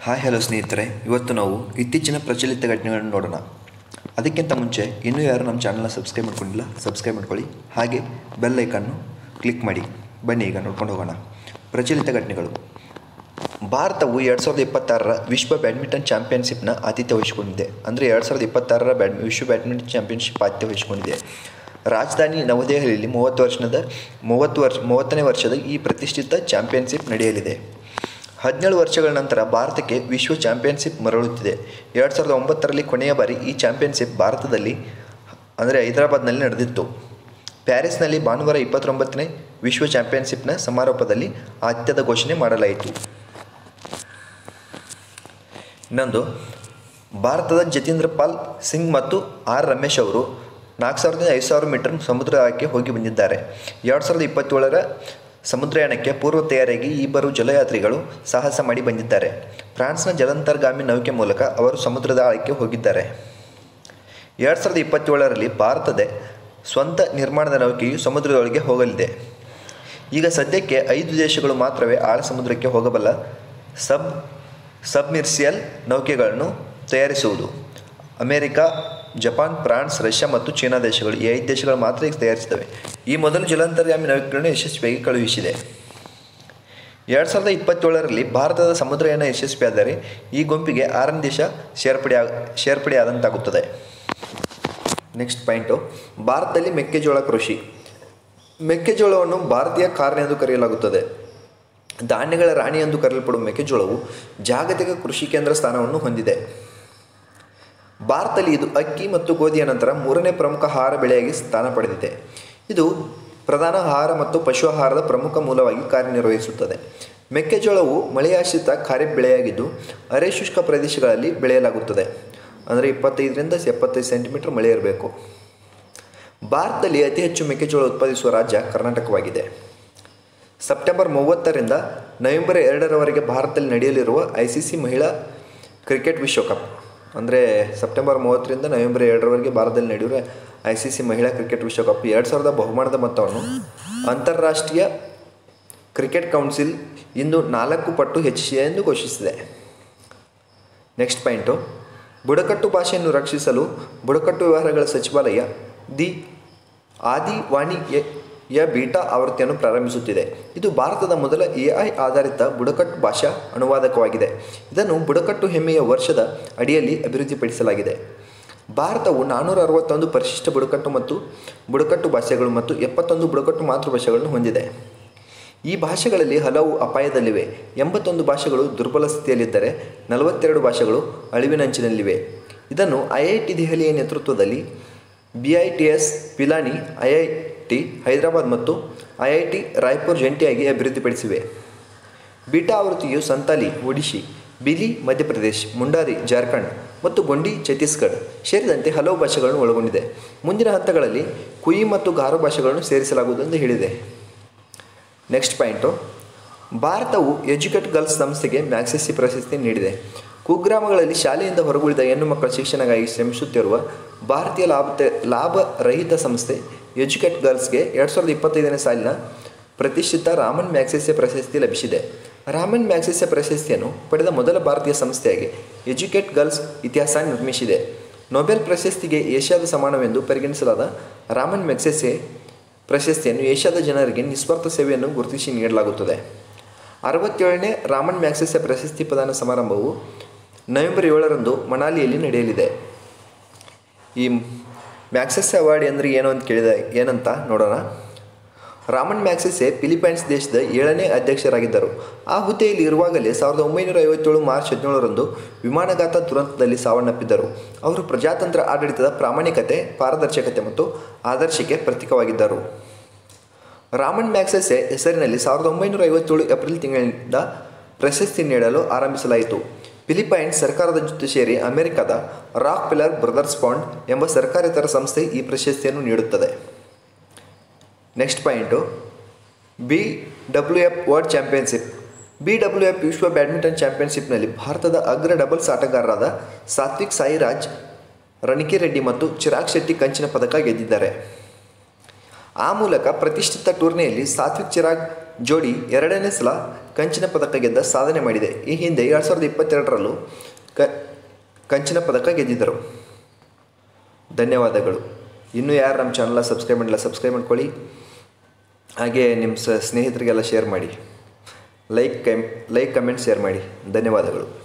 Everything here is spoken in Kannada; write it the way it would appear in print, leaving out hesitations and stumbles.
ಹಾಯ್ ಹಲೋ ಸ್ನೇಹಿತರೆ, ಇವತ್ತು ನಾವು ಇತ್ತೀಚಿನ ಪ್ರಚಲಿತ ಘಟನೆಗಳನ್ನು ನೋಡೋಣ. ಅದಕ್ಕಿಂತ ಮುಂಚೆ ಇನ್ನೂ ಯಾರು ನಮ್ಮ ಚಾನಲ್ನ ಸಬ್ಸ್ಕ್ರೈಬ್ ಮಾಡ್ಕೊಂಡಿಲ್ಲ, ಸಬ್ಸ್ಕ್ರೈಬ್ ಮಾಡ್ಕೊಳ್ಳಿ. ಹಾಗೆ ಬೆಲ್ ಐಕನ್ನು ಕ್ಲಿಕ್ ಮಾಡಿ. ಬನ್ನಿ ಈಗ ನೋಡ್ಕೊಂಡು ಹೋಗೋಣ. ಪ್ರಚಲಿತ ಘಟನೆಗಳು. ಭಾರತವು 2026ರ ವಿಶ್ವ ಬ್ಯಾಡ್ಮಿಂಟನ್ ಚಾಂಪಿಯನ್ಶಿಪ್ನ ಆತಿಥ್ಯ ವಹಿಸಿಕೊಂಡಿದೆ. ಅಂದರೆ 2026ರ ವಿಶ್ವ ಬ್ಯಾಡ್ಮಿಂಟನ್ ಚಾಂಪಿಯನ್ಶಿಪ್ ಆತಿಥ್ಯ ವಹಿಸಿಕೊಂಡಿದೆ. ರಾಜಧಾನಿ ನವದೆಹಲಿಯಲ್ಲಿ 30ನೇ ವರ್ಷದ ಈ ಪ್ರತಿಷ್ಠಿತ ಚಾಂಪಿಯನ್ಶಿಪ್ ನಡೆಯಲಿದೆ. 17 ವರ್ಷಗಳ ನಂತರ ಭಾರತಕ್ಕೆ ವಿಶ್ವ ಚಾಂಪಿಯನ್ಶಿಪ್ ಮರಳುತ್ತಿದೆ. 2009ರಲ್ಲಿ ಕೊನೆಯ ಬಾರಿ ಈ ಚಾಂಪಿಯನ್ಶಿಪ್ ಭಾರತದಲ್ಲಿ ಅಂದರೆ ಹೈದರಾಬಾದ್ನಲ್ಲಿ ನಡೆದಿತ್ತು. ಪ್ಯಾರಿಸ್ನಲ್ಲಿ ಭಾನುವಾರ 29ನೇ ವಿಶ್ವ ಚಾಂಪಿಯನ್ಶಿಪ್ನ ಸಮಾರೋಪದಲ್ಲಿ ಆತಿಥ್ಯದ ಘೋಷಣೆ ಮಾಡಲಾಯಿತು. ಇನ್ನೊಂದು, ಭಾರತದ ಜತೀಂದ್ರ ಪಾಲ್ ಸಿಂಗ್ ಮತ್ತು ಆರ್ ರಮೇಶ್ ಅವರು 4000-5000 ಮೀಟರ್ ಸಮುದ್ರ ಆಳಕ್ಕೆ ಹೋಗಿ ಬಂದಿದ್ದಾರೆ. 2027ರ ಸಮುದ್ರಯಾನಕ್ಕೆ ಪೂರ್ವ ತಯಾರಿಯಾಗಿ ಇಬ್ಬರು ಜಲಯಾತ್ರಿಗಳು ಸಾಹಸ ಮಾಡಿ ಬಂದಿದ್ದಾರೆ. ಫ್ರಾನ್ಸ್ನ ಜಲಾಂತರ್ಗಾಮಿ ನೌಕೆ ಮೂಲಕ ಅವರು ಸಮುದ್ರದ ಆಳಕ್ಕೆ ಹೋಗಿದ್ದಾರೆ. 2027ರಲ್ಲಿ ಭಾರತದ ಸ್ವಂತ ನಿರ್ಮಾಣದ ನೌಕೆಯು ಸಮುದ್ರದೊಳಗೆ ಹೋಗಲಿದೆ. ಈಗ ಸದ್ಯಕ್ಕೆ 5 ದೇಶಗಳು ಮಾತ್ರವೇ ಆಳ ಸಮುದ್ರಕ್ಕೆ ಹೋಗಬಲ್ಲ ಸಬ್ಮಿರ್ಸಿಯಲ್ ನೌಕೆಗಳನ್ನು ತಯಾರಿಸುವುದು. ಅಮೆರಿಕ, ಜಪಾನ್, ಫ್ರಾನ್ಸ್, ರಷ್ಯಾ ಮತ್ತು ಚೀನಾ ದೇಶಗಳು ಈ 5 ದೇಶಗಳು ಮಾತ್ರ ತಯಾರಿಸಿದವೆ. ಈ ಮೊದಲು ಜಲಾಂತರ್ಗಾಮಿ ನೌಕೆಗಳನ್ನು ಯಶಸ್ವಿಯಾಗಿ ಕಳುಹಿಸಿದೆ. 2027ರಲ್ಲಿ ಭಾರತದ ಸಮುದ್ರಯಾನ ಯಶಸ್ವಿಯಾದರೆ ಈ ಗುಂಪಿಗೆ 6ನೇ ದೇಶ ಸೇರ್ಪಡೆಯಾದಂತಾಗುತ್ತದೆ. ನೆಕ್ಸ್ಟ್ ಪಾಯಿಂಟು, ಭಾರತದಲ್ಲಿ ಮೆಕ್ಕೆಜೋಳ ಕೃಷಿ. ಮೆಕ್ಕೆಜೋಳವನ್ನು ಭಾರತೀಯ ಕಾರ್ನ್ ಎಂದು ಕರೆಯಲಾಗುತ್ತದೆ. ಧಾನ್ಯಗಳ ರಾಣಿ ಎಂದು ಕರೆಯಲ್ಪಡುವ ಮೆಕ್ಕೆಜೋಳವು ಜಾಗತಿಕ ಕೃಷಿ ಕೇಂದ್ರ ಸ್ಥಾನವನ್ನು ಹೊಂದಿದೆ. ಭಾರತದಲ್ಲಿ ಇದು ಅಕ್ಕಿ ಮತ್ತು ಗೋಧಿಯ ನಂತರ 3ನೇ ಪ್ರಮುಖ ಆಹಾರ ಬೆಳೆಯಾಗಿ ಸ್ಥಾನ ಪಡೆದಿದೆ. ಇದು ಪ್ರಧಾನ ಆಹಾರ ಮತ್ತು ಪಶು ಆಹಾರದ ಪ್ರಮುಖ ಮೂಲವಾಗಿ ಕಾರ್ಯನಿರ್ವಹಿಸುತ್ತದೆ. ಮೆಕ್ಕೆಜೋಳವು ಮಳೆಯಾಶ್ರಿತ ಖಾರಿಫ್ ಬೆಳೆಯಾಗಿದ್ದು ಅರೆ-ಶುಷ್ಕ ಪ್ರದೇಶಗಳಲ್ಲಿ ಬೆಳೆಯಲಾಗುತ್ತದೆ. ಅಂದರೆ 25ರಿಂದ 75 ಸೆಂಟಿಮೀಟರ್ ಮಳೆ ಇರಬೇಕು. ಭಾರತದಲ್ಲಿ ಅತಿ ಹೆಚ್ಚು ಮೆಕ್ಕೆಜೋಳ ಉತ್ಪಾದಿಸುವ ರಾಜ್ಯ ಕರ್ನಾಟಕವಾಗಿದೆ. ಸೆಪ್ಟೆಂಬರ್ 30ರಿಂದ ನವೆಂಬರ್ 2ರವರೆಗೆ ಭಾರತದಲ್ಲಿ ನಡೆಯಲಿರುವ ICC ಮಹಿಳಾ ಕ್ರಿಕೆಟ್ ವಿಶ್ವಕಪ್, ಅಂದರೆ ಸೆಪ್ಟೆಂಬರ್ 30ರಿಂದ ನವೆಂಬರ್ 2ರವರೆಗೆ ಭಾರತದಲ್ಲಿ ನಡೆಯುವ ICC ಮಹಿಳಾ ಕ್ರಿಕೆಟ್ ವಿಶ್ವಕಪ್ 2000 ಬಹುಮಾನದ ಮೊತ್ತವನ್ನು ಅಂತಾರಾಷ್ಟ್ರೀಯ ಕ್ರಿಕೆಟ್ ಕೌನ್ಸಿಲ್ ಇಂದು 4 ಪಟ್ಟು ಹೆಚ್ಚಿಸಿದೆ ಎಂದು ಘೋಷಿಸಿದೆ. ನೆಕ್ಸ್ಟ್ ಪಾಯಿಂಟು, ಬುಡಕಟ್ಟು ಭಾಷೆಯನ್ನು ರಕ್ಷಿಸಲು ಬುಡಕಟ್ಟು ವ್ಯವಹಾರಗಳ ಸಚಿವಾಲಯ ದಿ ಆದಿವಾಣಿಯ ಬೀಟಾ ಆವೃತ್ತಿಯನ್ನು ಪ್ರಾರಂಭಿಸುತ್ತಿದೆ. ಇದು ಭಾರತದ ಮೊದಲ AI ಆಧಾರಿತ ಬುಡಕಟ್ಟು ಭಾಷಾ ಅನುವಾದಕವಾಗಿದೆ. ಇದನ್ನು ಬುಡಕಟ್ಟು ಹೆಮ್ಮೆಯ ವರ್ಷದ ಅಡಿಯಲ್ಲಿ ಅಭಿವೃದ್ಧಿಪಡಿಸಲಾಗಿದೆ. ಭಾರತವು 461 ಪರಿಶಿಷ್ಟ ಬುಡಕಟ್ಟು ಮತ್ತು ಬುಡಕಟ್ಟು ಭಾಷೆಗಳು ಮತ್ತು 71 ಬುಡಕಟ್ಟು ಮಾತೃಭಾಷೆಗಳನ್ನು ಹೊಂದಿದೆ. ಈ ಭಾಷೆಗಳಲ್ಲಿ ಹಲವು ಅಪಾಯದಲ್ಲಿವೆ. 81 ಭಾಷೆಗಳು ದುರ್ಬಲ ಸ್ಥಿತಿಯಲ್ಲಿದ್ದರೆ 42 ಭಾಷೆಗಳು ಅಳಿವಿನಂಚಿನಲ್ಲಿವೆ. ಇದನ್ನು IIT ದೆಹಲಿಯ ನೇತೃತ್ವದಲ್ಲಿ BITS ಪಿಲಾನಿ, IIT ಹೈದರಾಬಾದ್ ಮತ್ತು IIT ರಾಯ್ಪುರ್ ಜಂಟಿಯಾಗಿ ಅಭಿವೃದ್ಧಿಪಡಿಸಿವೆ. ಬೀಟಾ ಆವೃತ್ತಿಯು ಸಂತಾಲಿ, ಒಡಿಶಿ, ಬಿಲಿ ಮಧ್ಯಪ್ರದೇಶ್, ಮುಂಡಾರಿ ಜಾರ್ಖಂಡ್ ಮತ್ತು ಗೊಂಡಿ ಛತ್ತೀಸ್ಗಢ ಸೇರಿದಂತೆ ಹಲವು ಭಾಷೆಗಳನ್ನು ಒಳಗೊಂಡಿದೆ. ಮುಂದಿನ ಹಂತಗಳಲ್ಲಿ ಕುಯಿ ಮತ್ತು ಗಾರೋ ಭಾಷೆಗಳನ್ನು ಸೇರಿಸಲಾಗುವುದು ಎಂದು ಹೇಳಿದೆ. ನೆಕ್ಸ್ಟ್ ಪಾಯಿಂಟು, ಭಾರತವು ಎಜುಕೇಟ್ ಗರ್ಲ್ಸ್ ಸಂಸ್ಥೆಗೆ ಮ್ಯಾಗ್ಸೆಸೆ ಪ್ರಶಸ್ತಿ ನೀಡಿದೆ. ಕುಗ್ರಾಮಗಳಲ್ಲಿ ಶಾಲೆಯಿಂದ ಹೊರಗುಳಿದ ಹೆಣ್ಣು ಮಕ್ಕಳ ಶಿಕ್ಷಣಕ್ಕಾಗಿ ಶ್ರಮಿಸುತ್ತಿರುವ ಭಾರತೀಯ ಲಾಭರಹಿತ ಸಂಸ್ಥೆ ಎಜುಕೇಟ್ ಗರ್ಲ್ಸ್ಗೆ 2025ನೇ ಸಾಲಿನ ಪ್ರತಿಷ್ಠಿತ ರಾಮನ್ ಮ್ಯಾಗ್ಸೆಸೆ ಪ್ರಶಸ್ತಿ ಲಭಿಸಿದೆ. ರಾಮನ್ ಮ್ಯಾಗ್ಸೆಸೆ ಪ್ರಶಸ್ತಿಯನ್ನು ಪಡೆದ ಮೊದಲ ಭಾರತೀಯ ಸಂಸ್ಥೆಯಾಗಿ ಎಜುಕೇಟ್ ಗರ್ಲ್ಸ್ ಇತಿಹಾಸ ನಿರ್ಮಿಸಿದೆ. ನೊಬೆಲ್ ಪ್ರಶಸ್ತಿಗೆ ಏಷ್ಯಾದ ಸಮಾನವೆಂದು ಪರಿಗಣಿಸಲಾದ ರಾಮನ್ ಮ್ಯಾಗ್ಸೆಸೆ ಪ್ರಶಸ್ತಿಯನ್ನು ಏಷ್ಯಾದ ಜನರಿಗೆ ನಿಸ್ವಾರ್ಥ ಸೇವೆಯನ್ನು ಗುರುತಿಸಿ ನೀಡಲಾಗುತ್ತದೆ. 67ನೇ ರಾಮನ್ ಮ್ಯಾಗ್ಸೆಸೆ ಪ್ರಶಸ್ತಿ ಪ್ರದಾನ ಸಮಾರಂಭವು ನವೆಂಬರ್ 7ರಂದು ಮನಾಲಿಯಲ್ಲಿ ನಡೆಯಲಿದೆ. ಈ ಮ್ಯಾಗ್ಸೆಸೆ ಅವಾರ್ಡ್ ಅಂದರೆ ಏನಂತ ನೋಡೋಣ. ರಾಮನ್ ಮ್ಯಾಗ್ಸೆಸೆ ಫಿಲಿಪೈನ್ಸ್ ದೇಶದ 7ನೇ ಅಧ್ಯಕ್ಷರಾಗಿದ್ದರು. ಆ ಹುದ್ದೆಯಲ್ಲಿ ಇರುವಾಗಲೇ 1957 ಮಾರ್ಚ್ 17ರಂದು ವಿಮಾನಘಾತ ದುರಂತದಲ್ಲಿ ಸಾವನ್ನಪ್ಪಿದ್ದರು. ಅವರು ಪ್ರಜಾತಂತ್ರ ಆಡಳಿತದ ಪ್ರಾಮಾಣಿಕತೆ, ಪಾರದರ್ಶಕತೆ ಮತ್ತು ಆದರ್ಶಕ್ಕೆ ಪ್ರತೀಕವಾಗಿದ್ದರು. ರಾಮನ್ ಮ್ಯಾಗ್ಸೆಸೆ ಹೆಸರಿನಲ್ಲಿ 1957 ಏಪ್ರಿಲ್ ತಿಂಗಳಿಂದ ಪ್ರಶಸ್ತಿ ನೀಡಲು ಆರಂಭಿಸಲಾಯಿತು. ಫಿಲಿಪೈನ್ಸ್ ಸರ್ಕಾರದ ಜೊತೆ ಸೇರಿ ಅಮೆರಿಕದ ರಾಕ್ ಫೆಲ್ಲರ್ ಬ್ರದರ್ಸ್ ಫಂಡ್ ಎಂಬ ಸರ್ಕಾರೇತರ ಸಂಸ್ಥೆ ಈ ಪ್ರಶಸ್ತಿಯನ್ನು ನೀಡುತ್ತದೆ. Next point, BWF world championship. BWF ವಿಶ್ವ ಬ್ಯಾಡ್ಮಿಂಟನ್ ಚಾಂಪಿಯನ್ಶಿಪ್ನಲ್ಲಿ ಭಾರತದ ಅಗ್ರ ಡಬಲ್ಸ್ ಆಟಗಾರರಾದ ಸಾತ್ವಿಕ್ ಸಾಯಿರಾಜ್, ರಣಕಿರೆಡ್ಡಿ ಮತ್ತು ಚಿರಾಗ್ ಶೆಟ್ಟಿ ಕಂಚಿನ ಪದಕ ಗೆದ್ದಿದ್ದಾರೆ. ಆ ಮೂಲಕ ಪ್ರತಿಷ್ಠಿತ ಟೂರ್ನಿಯಲ್ಲಿ ಸಾತ್ವಿಕ್ ಚಿರಾಗ್ ಜೋಡಿ ಎರಡನೇ ಸಲ ಕಂಚಿನ ಪದಕ ಗೆದ್ದ ಸಾಧನೆ ಮಾಡಿದೆ. ಈ ಹಿಂದೆ 2022ರಲ್ಲೂ ಕಂಚಿನ ಪದಕ ಗೆದ್ದಿದ್ದರು. ಧನ್ಯವಾದಗಳು. ಇನ್ನೂ ಯಾರು ನಮ್ಮ ಚಾನಲ್ ಸಬ್ಸ್ಕ್ರೈಬ್ ಮಾಡಿಲ್ಲ ಸಬ್ಸ್ಕ್ರೈಬ್ ಮಾಡ್ಕೊಳ್ಳಿ. ಹಾಗೆ ನಿಮ್ಮ ಸ್ನೇಹಿತರಿಗೆಲ್ಲ ಶೇರ್ ಮಾಡಿ. ಲೈಕ್ ಕಮೆಂಟ್ ಶೇರ್ ಮಾಡಿ. ಧನ್ಯವಾದಗಳು.